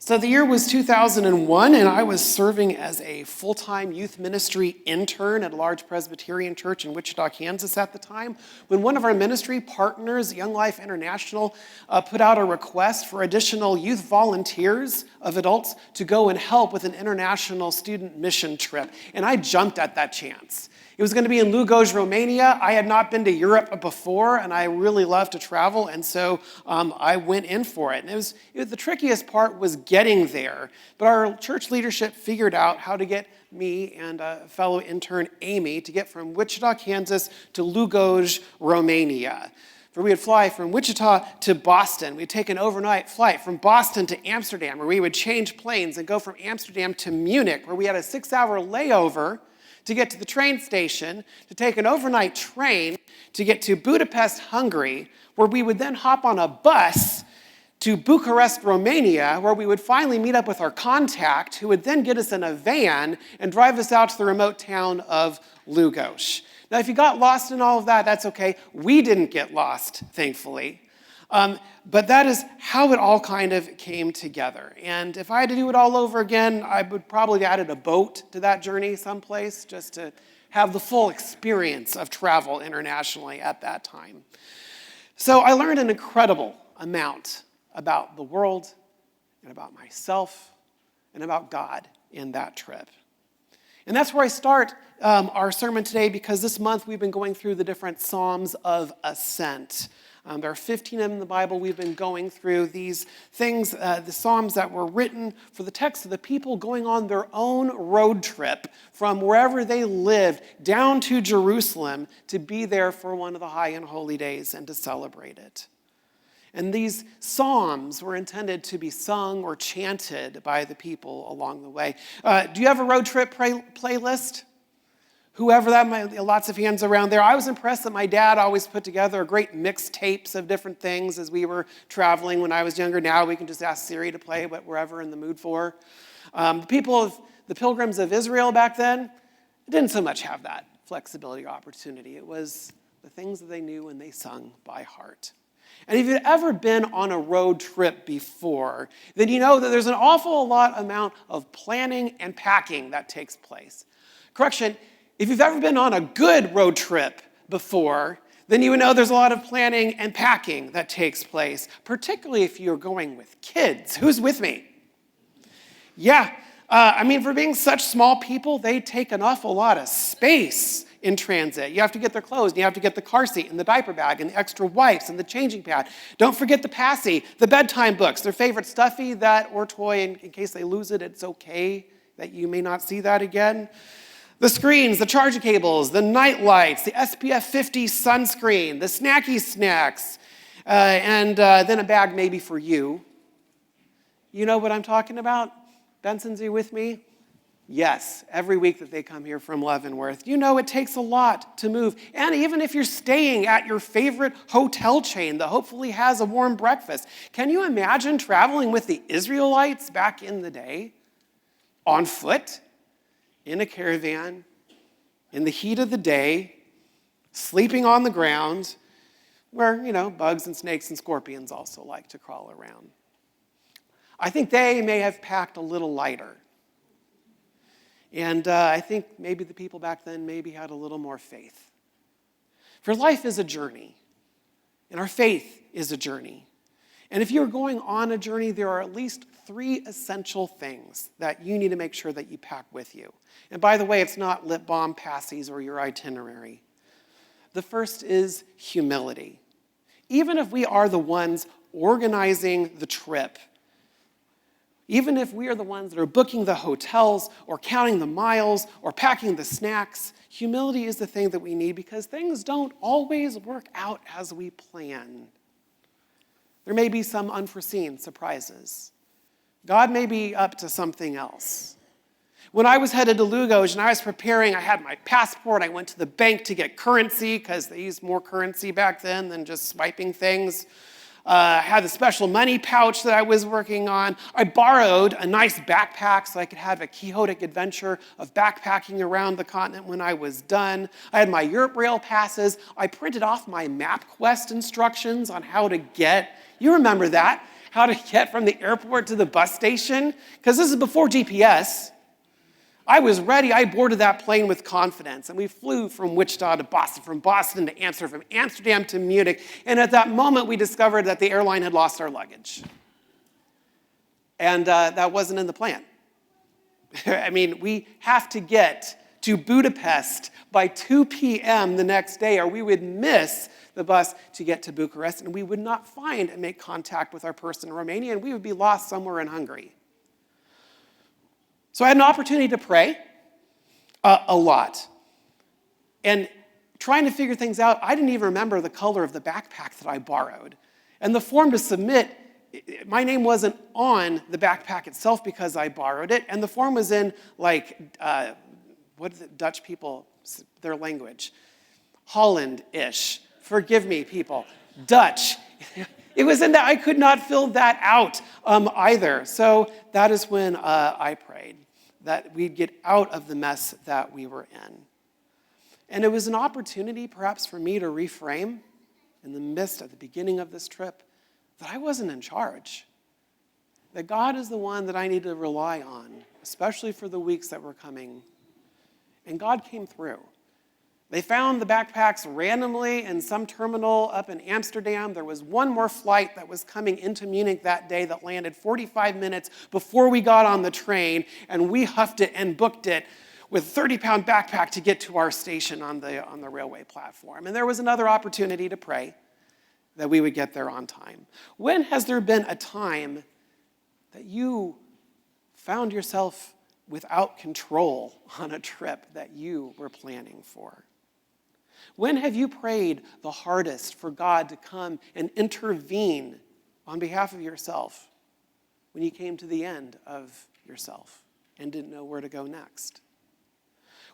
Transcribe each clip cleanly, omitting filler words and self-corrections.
So the year was 2001, and I was serving as a full-time youth ministry intern at a large Presbyterian church in Wichita, Kansas at the time, when one of our ministry partners, Young Life International, put out a request for additional youth volunteers of adults to go and help with an international student mission trip. And I jumped at that chance. It was going to be in Lugoj, Romania. I had not been to Europe before, and I really love to travel, and so I went in for it. And the trickiest part was getting there, but our church leadership figured out how to get me and a fellow intern, Amy, to get from Wichita, Kansas to Lugoj, Romania. For we would fly from Wichita to Boston. We'd take an overnight flight from Boston to Amsterdam, where we would change planes and go from Amsterdam to Munich, where we had a 6-hour layover to get to the train station, to take an overnight train to get to Budapest, Hungary, where we would then hop on a bus to Bucharest, Romania, where we would finally meet up with our contact, who would then get us in a van and drive us out to the remote town of Lugoj. Now, if you got lost in all of that, that's okay. We didn't get lost, thankfully. But that is how it all kind of came together. And if I had to do it all over again, I would probably have added a boat to that journey someplace just to have the full experience of travel internationally at that time. So I learned an incredible amount about the world and about myself and about God in that trip. And that's where I start our sermon today, because this month we've been going through the different Songs of Ascent. There are 15 in the Bible. We've been going through these things, the Psalms that were written for the text of the people going on their own road trip from wherever they lived down to Jerusalem to be there for one of the high and holy days and to celebrate it. And these psalms were intended to be sung or chanted by the people along the way. Do you have a road trip playlist? Whoever that might be, lots of hands around there. I was impressed that my dad always put together great mixtapes of different things as we were traveling when I was younger. Now we can just ask Siri to play what we're ever in the mood for. The people of the Pilgrims of Israel back then didn't so much have that flexibility or opportunity. It was the things that they knew and they sung by heart. And if you've ever been on a road trip before, then you know that there's an awful lot amount of planning and packing that takes place. Correction, if you've ever been on a good road trip before, then you would know there's a lot of planning and packing that takes place, particularly if you're going with kids. Who's with me? Yeah, for being such small people, they take an awful lot of space in transit. You have to get their clothes, and you have to get the car seat and the diaper bag and the extra wipes and the changing pad. Don't forget the passy, the bedtime books, their favorite stuffy or toy. In case they lose it, it's okay that you may not see that again. The screens, the charger cables, the night lights, the SPF 50 sunscreen, the snacky snacks, and then a bag maybe for you. You know what I'm talking about? Benson's, are you with me? Yes, every week that they come here from Leavenworth. You know it takes a lot to move. And even if you're staying at your favorite hotel chain that hopefully has a warm breakfast, can you imagine traveling with the Israelites back in the day? On foot? In a caravan, in the heat of the day, sleeping on the ground, where, bugs and snakes and scorpions also like to crawl around. I think they may have packed a little lighter. And I think maybe the people back then maybe had a little more faith. For life is a journey, and our faith is a journey. And if you're going on a journey, there are at least 3 essential things that you need to make sure that you pack with you. And by the way, it's not lip balm, passies, or your itinerary. The first is humility. Even if we are the ones organizing the trip, even if we are the ones that are booking the hotels or counting the miles or packing the snacks, humility is the thing that we need, because things don't always work out as we plan. There may be some unforeseen surprises. God may be up to something else. When I was headed to Lugoj and I was preparing, I had my passport. I went to the bank to get currency because they used more currency back then than just swiping things. I had a special money pouch that I was working on. I borrowed a nice backpack so I could have a quixotic adventure of backpacking around the continent when I was done. I had my Europe Rail passes. I printed off my MapQuest instructions on how to get, you remember that, how to get from the airport to the bus station, because this is before GPS. I was ready. I boarded that plane with confidence, and we flew from Wichita to Boston, from Boston to Amsterdam, from Amsterdam to Munich, and at that moment, we discovered that the airline had lost our luggage. And that wasn't in the plan. I mean, we have to get to Budapest by 2 p.m. the next day, or we would miss the bus to get to Bucharest, and we would not find and make contact with our person in Romania, and we would be lost somewhere in Hungary. So I had an opportunity to pray a lot. And trying to figure things out, I didn't even remember the color of the backpack that I borrowed. And the form to submit, my name wasn't on the backpack itself because I borrowed it, and the form was in, like, what is it, Dutch people, their language? Holland-ish. Forgive me, people. Dutch. It was in that. I could not fill that out either. So that is when I prayed that we'd get out of the mess that we were in. And it was an opportunity perhaps for me to reframe in the midst, at the beginning of this trip, that I wasn't in charge. That God is the one that I need to rely on, especially for the weeks that were coming. And God came through. They found the backpacks randomly in some terminal up in Amsterdam. There was one more flight that was coming into Munich that day that landed 45 minutes before we got on the train, and we huffed it and booked it with a 30-pound backpack to get to our station on the railway platform. And there was another opportunity to pray that we would get there on time. When has there been a time that you found yourself without control on a trip that you were planning for? When have you prayed the hardest for God to come and intervene on behalf of yourself when you came to the end of yourself and didn't know where to go next?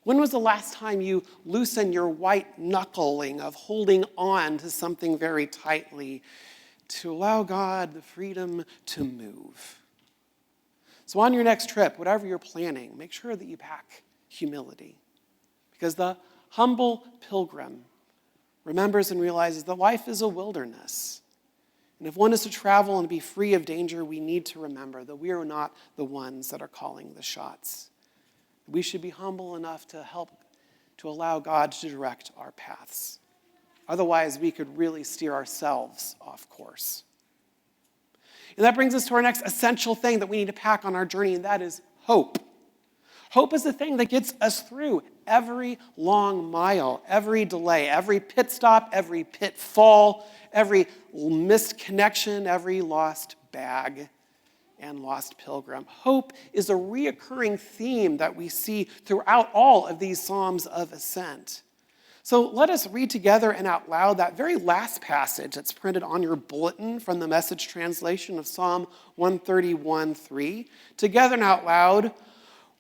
When was the last time you loosened your white knuckling of holding on to something very tightly to allow God the freedom to move? So on your next trip, whatever you're planning, make sure that you pack humility, because the humble pilgrim remembers and realizes that life is a wilderness. And if one is to travel and be free of danger, we need to remember that we are not the ones that are calling the shots. We should be humble enough to help to allow God to direct our paths. Otherwise, we could really steer ourselves off course. And that brings us to our next essential thing that we need to pack on our journey, and that is hope. Hope is the thing that gets us through every long mile, every delay, every pit stop, every pitfall, every missed connection, every lost bag and lost pilgrim. Hope is a reoccurring theme that we see throughout all of these Psalms of Ascent. So let us read together and out loud that very last passage that's printed on your bulletin from the Message translation of Psalm 131:3. Together and out loud.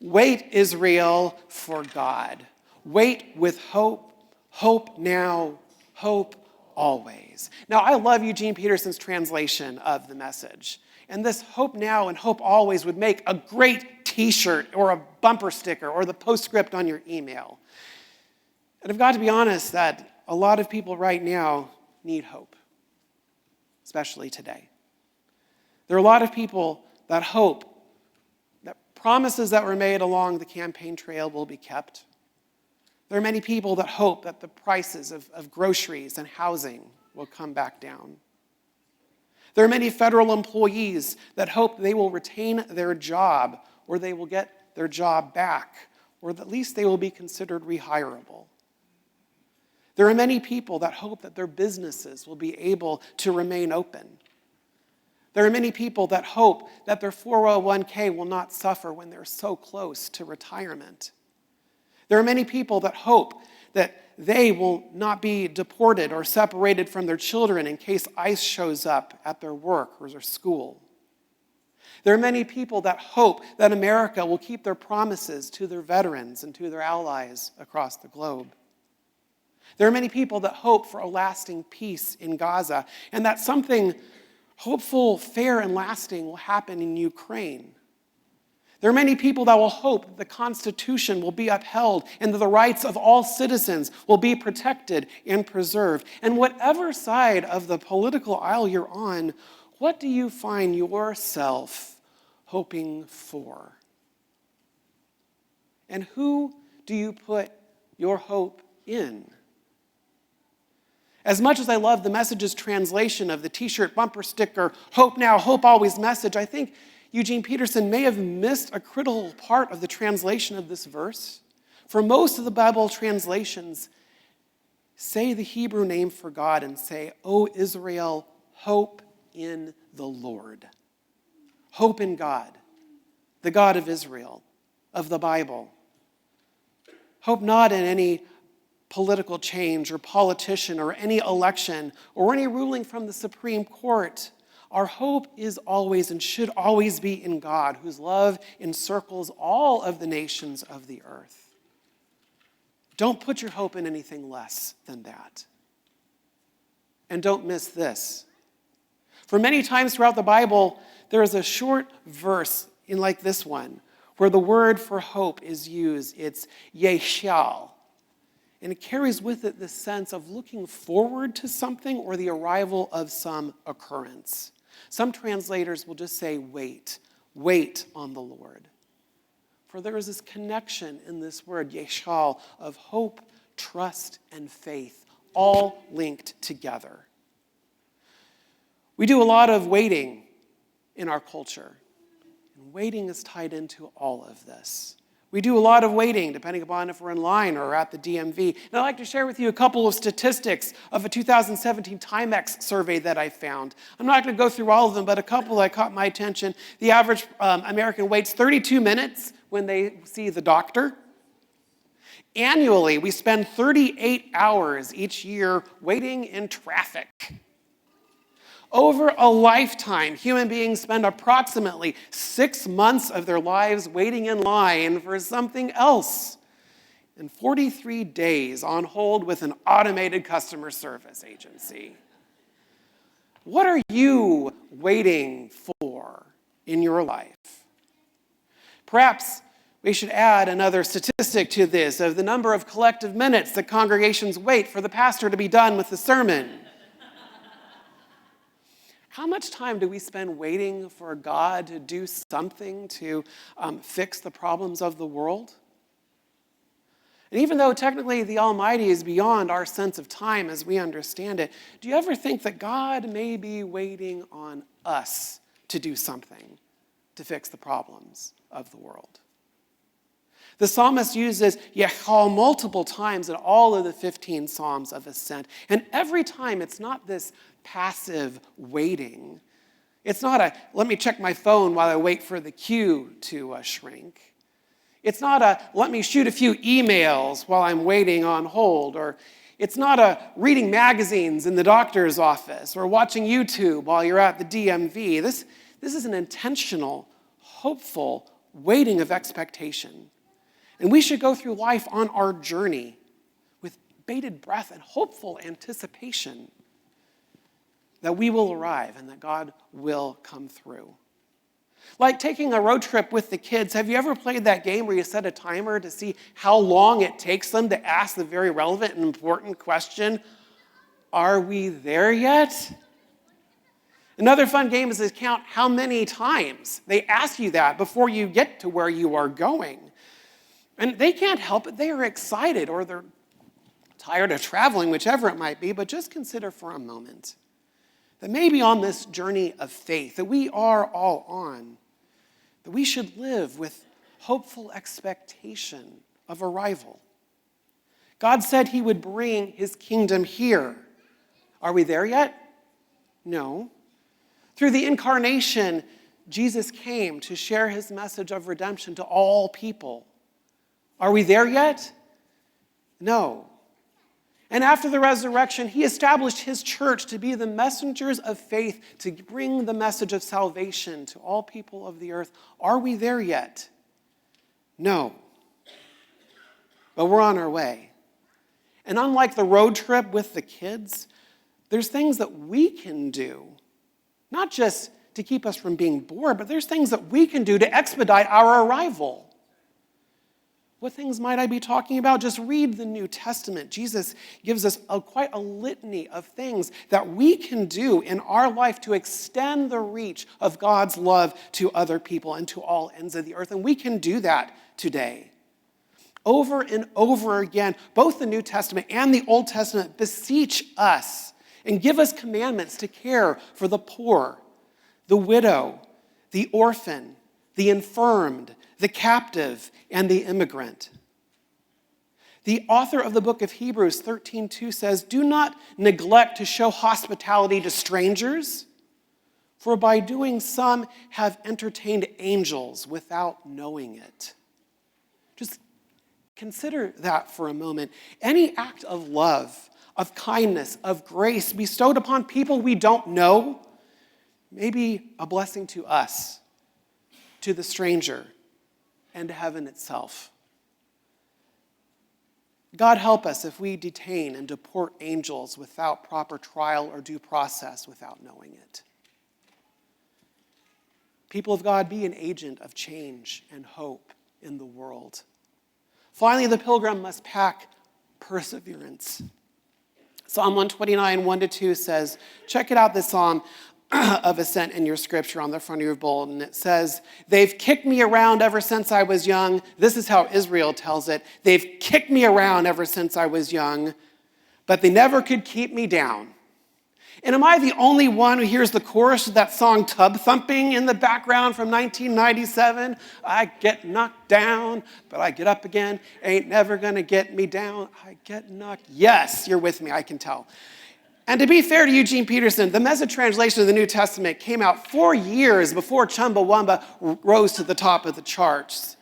Wait, Israel, for God. Wait with hope. Hope now. Hope always. Now, I love Eugene Peterson's translation of the Message. And this hope now and hope always would make a great t-shirt or a bumper sticker or the postscript on your email. And I've got to be honest that a lot of people right now need hope, especially today. There are a lot of people that hope that promises that were made along the campaign trail will be kept. There are many people that hope that the prices of groceries and housing will come back down. There are many federal employees that hope they will retain their job, or they will get their job back, or at least they will be considered rehirable. There are many people that hope that their businesses will be able to remain open. There are many people that hope that their 401k will not suffer when they're so close to retirement. There are many people that hope that they will not be deported or separated from their children in case ICE shows up at their work or their school. There are many people that hope that America will keep their promises to their veterans and to their allies across the globe. There are many people that hope for a lasting peace in Gaza and that something hopeful, fair, and lasting will happen in Ukraine. There are many people that will hope that the Constitution will be upheld and that the rights of all citizens will be protected and preserved. And whatever side of the political aisle you're on, What do you find yourself hoping for? And who do you put your hope in? As much as I love the Message's translation of the t-shirt bumper sticker, "Hope now, hope always" message, I think Eugene Peterson may have missed a critical part of the translation of this verse. For most of the Bible translations, say the Hebrew name for God and say, "O Israel, hope in the Lord." Hope in God, the God of Israel, of the Bible. Hope not in any political change or politician or any election or any ruling from the Supreme Court. Our hope is always and should always be in God, whose love encircles all of the nations of the earth. Don't put your hope in anything less than that. And don't miss this. For many times throughout the Bible, there is a short verse like this one, where the word for hope is used. It's yeshal. And it carries with it the sense of looking forward to something or the arrival of some occurrence. Some translators will just say, wait on the Lord. For there is this connection in this word, yeshal, of hope, trust, and faith, all linked together. We do a lot of waiting in our culture. And waiting is tied into all of this. We do a lot of waiting, depending upon if we're in line or at the DMV. And I'd like to share with you a couple of statistics of a 2017 Timex survey that I found. I'm not going to go through all of them, but a couple that caught my attention. The average American waits 32 minutes when they see the doctor. Annually, we spend 38 hours each year waiting in traffic. Over a lifetime, human beings spend approximately 6 months of their lives waiting in line for something else, and 43 days on hold with an automated customer service agency. What are you waiting for in your life? Perhaps we should add another statistic to this of the number of collective minutes that congregations wait for the pastor to be done with the sermon. How much time do we spend waiting for God to do something to fix the problems of the world? And even though technically the Almighty is beyond our sense of time as we understand it, do you ever think that God may be waiting on us to do something to fix the problems of the world? The psalmist uses Yechal multiple times in all of the 15 Songs of Ascent. And every time it's not this passive waiting. It's not a, let me check my phone while I wait for the queue to shrink. It's not a, let me shoot a few emails while I'm waiting on hold. Or it's not a reading magazines in the doctor's office or watching YouTube while you're at the DMV. This is an intentional, hopeful waiting of expectation. And we should go through life on our journey with bated breath and hopeful anticipation that we will arrive and that God will come through. Like taking a road trip with the kids, have you ever played that game where you set a timer to see how long it takes them to ask the very relevant and important question, are we there yet? Another fun game is to count how many times they ask you that before you get to where you are going. And they can't help it. They are excited or they're tired of traveling, whichever it might be. But just consider for a moment that maybe on this journey of faith that we are all on, that we should live with hopeful expectation of arrival. God said he would bring his kingdom here. Are we there yet? No. Through the incarnation, Jesus came to share his message of redemption to all people. Are we there yet? No. And after the resurrection, he established his church to be the messengers of faith, to bring the message of salvation to all people of the earth. Are we there yet? No. But we're on our way. And unlike the road trip with the kids, there's things that we can do, not just to keep us from being bored, but there's things that we can do to expedite our arrival. What things might I be talking about? Just read the New Testament. Jesus gives us quite a litany of things that we can do in our life to extend the reach of God's love to other people and to all ends of the earth. And we can do that today. Over and over again, both the New Testament and the Old Testament beseech us and give us commandments to care for the poor, the widow, the orphan, the infirmed, the captive, and the immigrant. The author of the book of Hebrews 13:2 says, "Do not neglect to show hospitality to strangers, for by doing some have entertained angels without knowing it." Just consider that for a moment. Any act of love, of kindness, of grace bestowed upon people we don't know may be a blessing to us, to the stranger, and to heaven itself. God help us if we detain and deport angels without proper trial or due process without knowing it. People of God, be an agent of change and hope in the world. Finally, the pilgrim must pack perseverance. Psalm 129, 1-2 says, check it out, this Psalm of Ascent in your scripture on the front of your bulletin. It says, "They've kicked me around ever since I was young." This is how Israel tells it. "They've kicked me around ever since I was young, but they never could keep me down." And am I the only one who hears the chorus of that song Tub Thumping in the background from 1997? I get knocked down, but I get up again. Ain't never gonna get me down. I get knocked. Yes, you're with me, I can tell. And to be fair to Eugene Peterson, the Message translation of the New Testament came out 4 years before Chumbawamba rose to the top of the charts.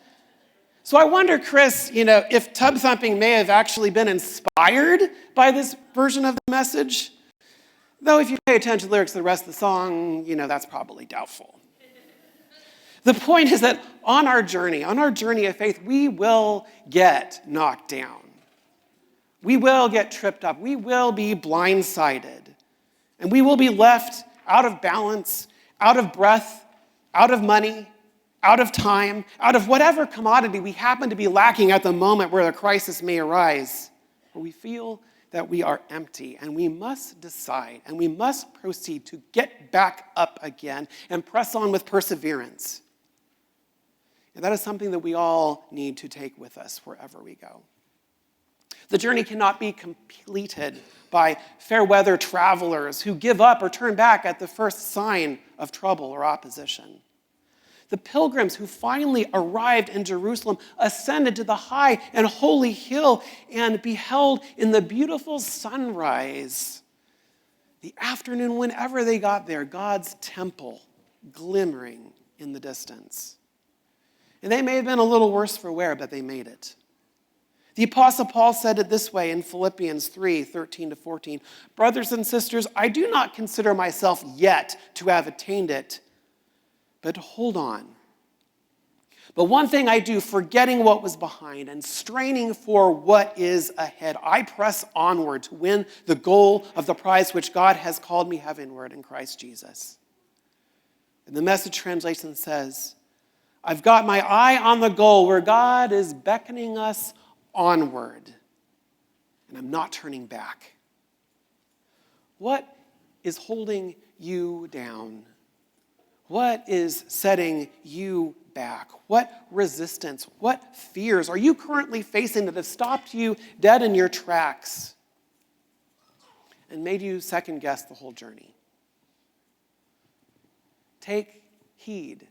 So I wonder, Chris, if Tub Thumping may have actually been inspired by this version of the Message. Though if you pay attention to the lyrics of the rest of the song, that's probably doubtful. The point is that on our journey of faith, we will get knocked down. We will get tripped up. We will be blindsided. And we will be left out of balance, out of breath, out of money, out of time, out of whatever commodity we happen to be lacking at the moment where a crisis may arise, where we feel that we are empty, and we must decide and we must proceed to get back up again and press on with perseverance. And that is something that we all need to take with us wherever we go. The journey cannot be completed by fair weather travelers who give up or turn back at the first sign of trouble or opposition. The pilgrims who finally arrived in Jerusalem ascended to the high and holy hill and beheld in the beautiful sunrise, the afternoon whenever they got there, God's temple glimmering in the distance. And they may have been a little worse for wear, but they made it. The Apostle Paul said it this way in Philippians 3:13-14. "Brothers and sisters, I do not consider myself yet to have attained it, but hold on. But one thing I do, forgetting what was behind and straining for what is ahead, I press onward to win the goal of the prize which God has called me heavenward in Christ Jesus." And the Message translation says, "I've got my eye on the goal where God is beckoning us onward, and I'm not turning back." What is holding you down? What is setting you back? What resistance, what fears are you currently facing that have stopped you dead in your tracks and made you second guess the whole journey? Take heed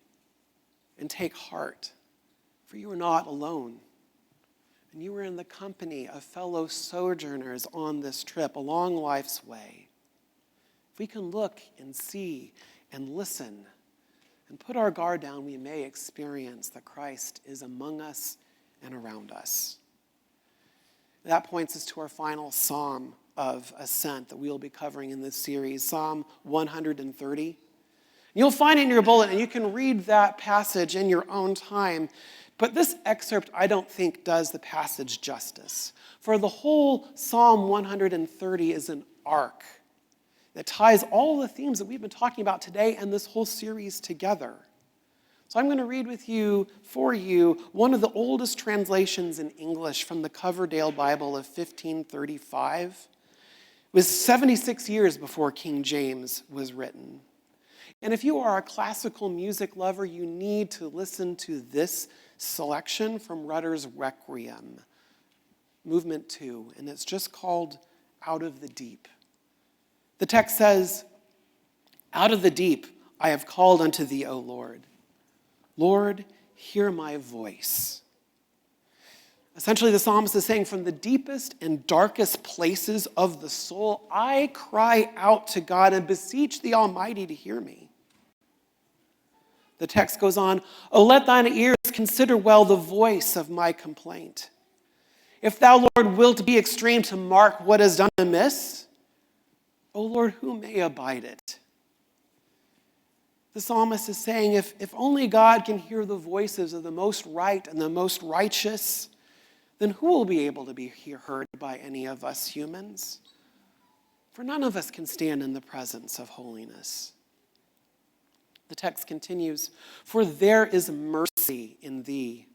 and take heart, for you are not alone. And you are in the company of fellow sojourners on this trip along life's way. If we can look and see and listen and put our guard down, we may experience that Christ is among us and around us. That points us to our final Psalm of Ascent that we'll be covering in this series, Psalm 130. You'll find it in your bulletin, and you can read that passage in your own time. But this excerpt, I don't think, does the passage justice. For the whole Psalm 130 is an arc that ties all the themes that we've been talking about today and this whole series together. So I'm going to read for you, one of the oldest translations in English from the Coverdale Bible of 1535. It was 76 years before King James was written. And if you are a classical music lover, you need to listen to this selection from Rutter's Requiem, Movement 2, and it's just called Out of the Deep. The text says, "Out of the deep I have called unto thee, O Lord. Lord, hear my voice." Essentially, the psalmist is saying, from the deepest and darkest places of the soul, I cry out to God and beseech the Almighty to hear me. The text goes on, "O let thine ears consider well the voice of my complaint. If thou, Lord, wilt be extreme to mark what is done amiss, O Lord, who may abide it?" The psalmist is saying, if only God can hear the voices of the most right and the most righteous, then who will be able to be heard by any of us humans? For none of us can stand in the presence of holiness. The text continues, "For there is mercy in thee.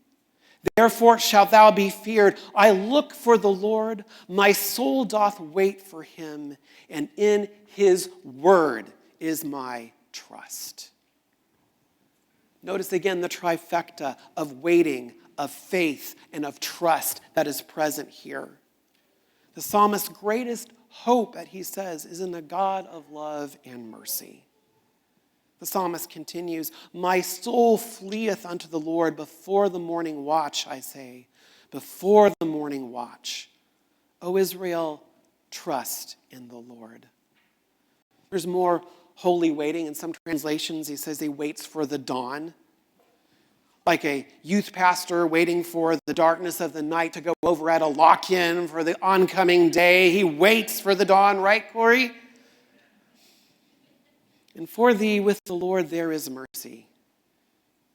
Therefore shalt thou be feared. I look for the Lord. My soul doth wait for him, and in his word is my trust." Notice again the trifecta of waiting, of faith, and of trust that is present here. The psalmist's greatest hope, that he says, is in the God of love and mercy. The psalmist continues, "My soul fleeth unto the Lord before the morning watch, I say, before the morning watch. O Israel, trust in the Lord." There's more holy waiting. In some translations, he says he waits for the dawn. Like a youth pastor waiting for the darkness of the night to go over at a lock-in for the oncoming day. He waits for the dawn, right, Corey? "And for thee with the Lord there is mercy,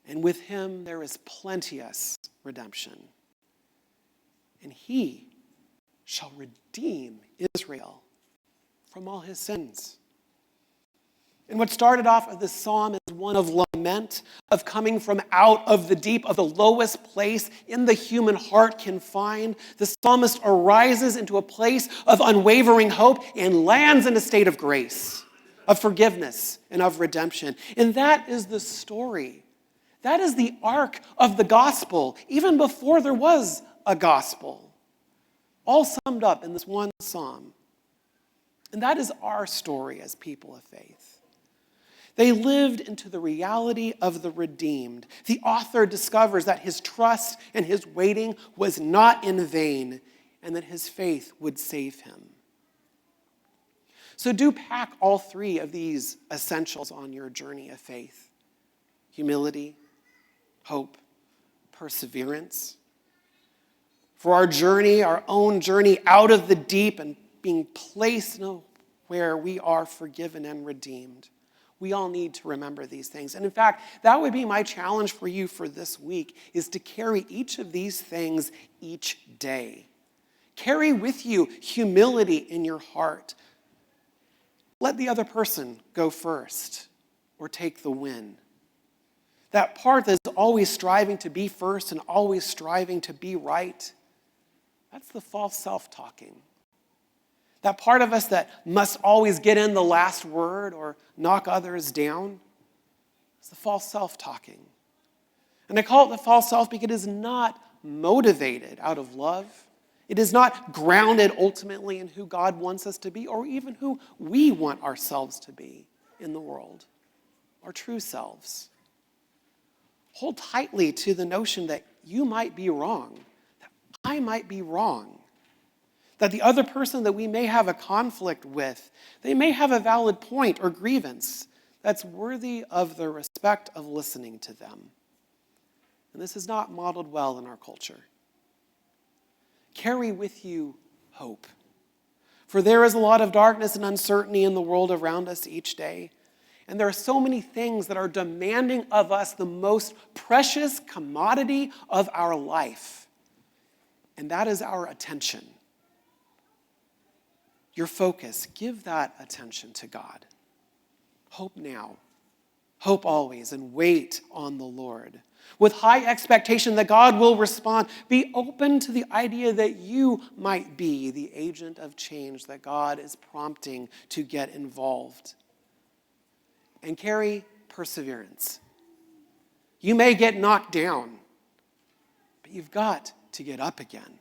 and with him there is plenteous redemption. And he shall redeem Israel from all his sins." And what started off of this psalm is one of lament, of coming from out of the deep, of the lowest place in the human heart can find. The psalmist arises into a place of unwavering hope and lands in a state of grace, of forgiveness, and of redemption. And that is the story. That is the arc of the gospel, even before there was a gospel. All summed up in this one psalm. And that is our story as people of faith. They lived into the reality of the redeemed. The author discovers that his trust and his waiting was not in vain, and that his faith would save him. So do pack all three of these essentials on your journey of faith: humility, hope, perseverance. For our journey, our own journey out of the deep and being placed where we are forgiven and redeemed, we all need to remember these things. And in fact, that would be my challenge for you for this week, is to carry each of these things each day. Carry with you humility in your heart. Let the other person go first or take the win. That part that's always striving to be first and always striving to be right, that's the false self-talking. That part of us that must always get in the last word or knock others down, it's the false self-talking. And I call it the false self because it is not motivated out of love. It is not grounded ultimately in who God wants us to be or even who we want ourselves to be in the world, our true selves. Hold tightly to the notion that you might be wrong, that I might be wrong, that the other person that we may have a conflict with, they may have a valid point or grievance that's worthy of the respect of listening to them. And this is not modeled well in our culture. Carry with you hope. For there is a lot of darkness and uncertainty in the world around us each day. And there are so many things that are demanding of us the most precious commodity of our life. And that is our attention. Your focus, give that attention to God. Hope now. Hope always and wait on the Lord. With high expectation that God will respond, be open to the idea that you might be the agent of change that God is prompting to get involved. And carry perseverance. You may get knocked down, but you've got to get up again.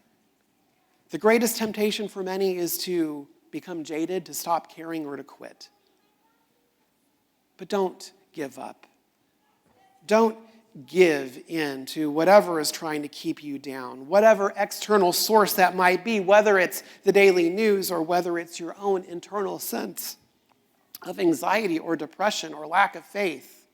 The greatest temptation for many is to become jaded, to stop caring, or to quit. But don't give up. Don't give in to whatever is trying to keep you down, whatever external source that might be, whether it's the daily news or whether it's your own internal sense of anxiety or depression or lack of faith.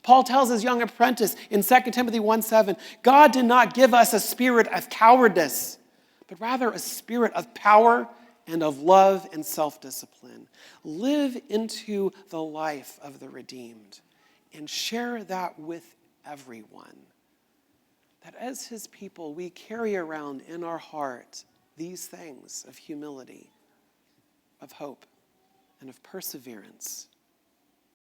Paul tells his young apprentice in 2 Timothy 1:7, God did not give us a spirit of cowardice, but rather a spirit of power and of love and self-discipline. Live into the life of the redeemed and share that with everyone. That as his people, we carry around in our heart these things of humility, of hope, and of perseverance.